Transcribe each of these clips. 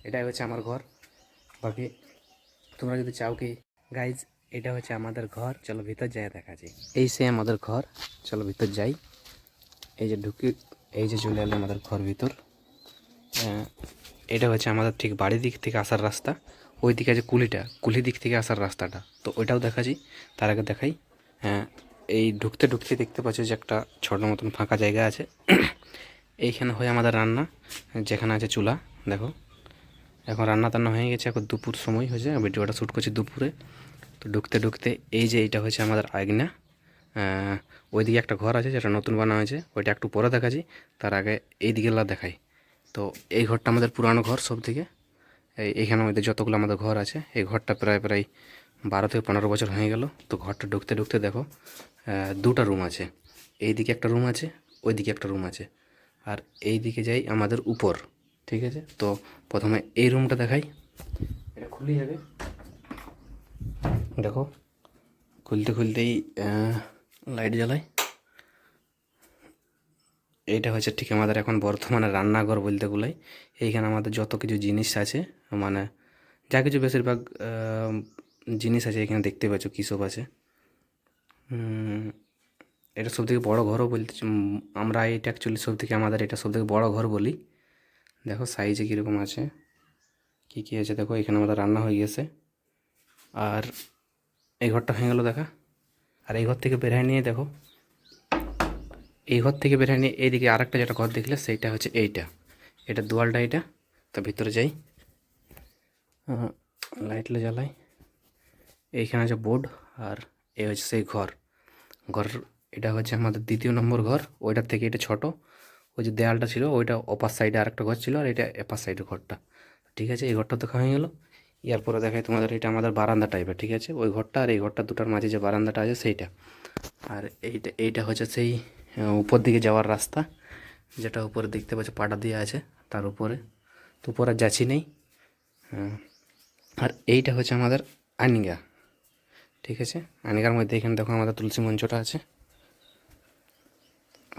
এটাই হচ্ছে আমার ঘর। বাকি তোমরা যদি চাও কি গাইজ, এটা হচ্ছে আমাদের ঘর, চলো ভিতর যাই দেখাচ্ছি। এই সে আমাদের ঘর, চলো ভিতর যাই। এই যে ঢুকি, এই যে চলে এলো আমাদের ঘর ভিতর। এটা হচ্ছে আমাদের ঠিক বাড়ির দিক থেকে আসার রাস্তা। ওই দিকে আছে কুলি দিক থেকে আসার রাস্তাটা, তো ওইটাও দেখাচ্ছি। তার আগে দেখাই, এই ঢুকতে ঢুকতে দেখতে পাচ্ছ যে একটা ছোটো মতন ফাঁকা জায়গা আছে। এইখানে হয় আমাদের রান্না, যেখানে আছে চুলা। দেখো এখন রান্না টান্না হয়ে গেছে, এখন দুপুর সময় হয়েছে, ভিডিওটা শ্যুট করছি দুপুরে। তো ঢুকতে ঢুকতে এই যে এইটা হচ্ছে আমাদের আয়না। ওইদিকে একটা ঘর আছে যেটা নতুন বানা হয়েছে, ওইটা একটু পরে দেখাচ্ছি। তার আগে এই দিকেলা দেখাই। তো এই ঘরটা আমাদের পুরানো ঘর সব থেকে। এইখানের মধ্যে যতগুলো আমাদের ঘর আছে, এই ঘরটা প্রায় প্রায় 12 থেকে 15 বছর হয়ে গেল। তো ঘরটা ঢুকতে ঢুকতে দেখো দুটা রুম আছে। এই দিকে একটা রুম আছে, ওই দিকে একটা রুম আছে, আর এই দিকে যাই আমাদের উপর। ঠিক আছে, তো প্রথমে এই রুমটা দেখাই। এটা খুলি যাবে, দেখো খুলতে খুলতেই লাইট জ্বালাই। এইটা হচ্ছে ঠিক আমাদের এখন বর্তমানে রান্নাঘর বলতে গুলাই। এইখানে আমাদের যত কিছু জিনিস আছে, মানে যা কিছু বেশিরভাগ জিনিস আছে এখানে দেখতে পাচ্ছ কী সব আছে। এটা সবথেকে বড় ঘরও বলতে, আমরা এটা অ্যাকচুয়ালি সবথেকে আমাদের এটা সবথেকে বড় ঘর বলি। দেখো সাইজে কীরকম আছে, কী কী আছে দেখো। এখানে আমাদের রান্না হয়ে গেছে, আর এই ঘরটা হয়ে গেলো দেখা। আর এই ঘর থেকে বের নিয়ে দেখো, এই ঘর থেকে বের নিয়ে এইদিকে আরেকটা যেটা ঘর দেখলে সেইটা হচ্ছে এইটা, এটা দুয়ালটা এটা। তো ভিতরে যাই, লাইটলে জ্বালাই। এইখানে আছে বোর্ড, আর এই হচ্ছে সেই ঘর। এটা হচ্ছে আমাদের 2 নম্বর ঘর। ওইটার থেকে এটা ছোট। ওই যে দেয়ালটা ছিল ওইটা অপার সাইডে আরেকটা ঘর ছিল, আর এটা এপার সাইডের ঘরটা। ঠিক আছে, এই ঘরটা দেখা হয়ে গেলো। এরপরে দেখাই তোমাদের, এটা আমাদের বারান্দা টাইপের। ঠিক আছে, ওই ঘরটা আর এই ঘরটা দুটার মাঝে যে বারান্দাটা আছে সেইটা। আর এইটা হচ্ছে সেই উপর দিকে যাওয়ার রাস্তা, যেটা উপরে দেখতে পাচ্ছ পাটা দিয়ে আছে তার উপরে। তো উপরে যাচ্ছি নেই। আর এইটা হচ্ছে আমাদের আনিগা। ঠিক আছে, আনিগার মধ্যে এখানে দেখো আমাদের তুলসী মঞ্চটা আছে।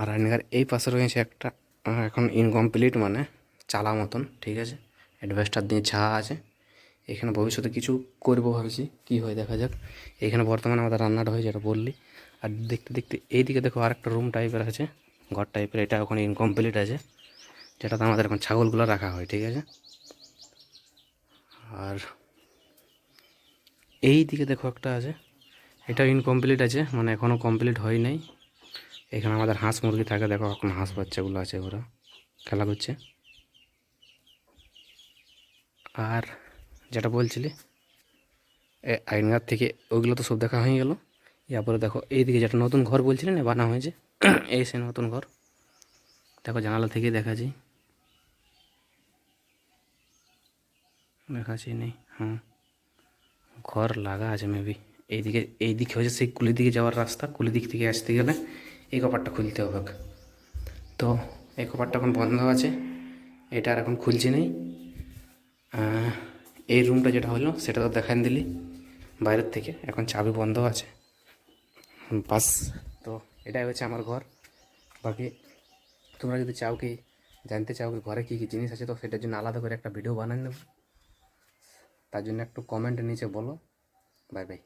আর আনিগার এই পাশে রয়েছে একটা এখন ইনকমপ্লিট মানে চালা মতন। ঠিক আছে, অ্যাডভেস্টার দিয়ে ছায়া আছে। এখানে ভবিষ্যতে কিছু করবো ভাবছি, কী হয় দেখা যাক। এখানে বর্তমানে আমাদের রান্নাটা হয় যেটা বললি। আর দেখতে দেখতে এইদিকে দেখো আর একটা রুম টাইপের আছে, ঘর টাইপের। এটা এখন ইনকমপ্লিট আছে, যেটাতে আমাদের এখন ছাগলগুলো রাখা হয়। ঠিক আছে, আর এই দিকে দেখো একটা আছে, এটা ইনকমপ্লিট আছে, মানে এখনও কমপ্লিট হয় নাই। এখানে আমাদের হাঁস মুরগি থাকে, দেখো এখন হাঁস বাচ্চাগুলো আছে, ওরা খেলা করছে। আর যেটা বলছিলি আইনঘাট থেকে, ওইগুলো তো সব দেখা হয়ে গেল। এরপরে দেখো এইদিকে যেটা নতুন ঘর বলছিলেন না বানা হয়েছে, এই সে নতুন ঘর। দেখো জানালা থেকেই দেখাচ্ছি, দেখাচ্ছি নেই, হ্যাঁ ঘর লাগা আছে মেবি। এইদিকে হচ্ছে সেই কুলি দিকে যাওয়ার রাস্তা। কুলি দিক থেকে আসতে গেলে এই কপারটা খুলতে হবে। তো এই কপারটা এখন বন্ধ আছে, এটা আর এখন খুলছি নেই। এই রুমটা যেটা হলো সেটা তো দেখান দিলি বাইরের থেকে, এখন চাবি বন্ধ আছে বাস। তো এটাই হচ্ছে আমার ঘর। বাকি তোমরা যদি চাও কি জানতে চাও কি ঘরে কী কী জিনিস আছে, তো সেটার জন্য আলাদা করে একটা ভিডিও বানিয়ে নেব। তার জন্য একটু কমেন্টের নিচে বলো। Bye bye.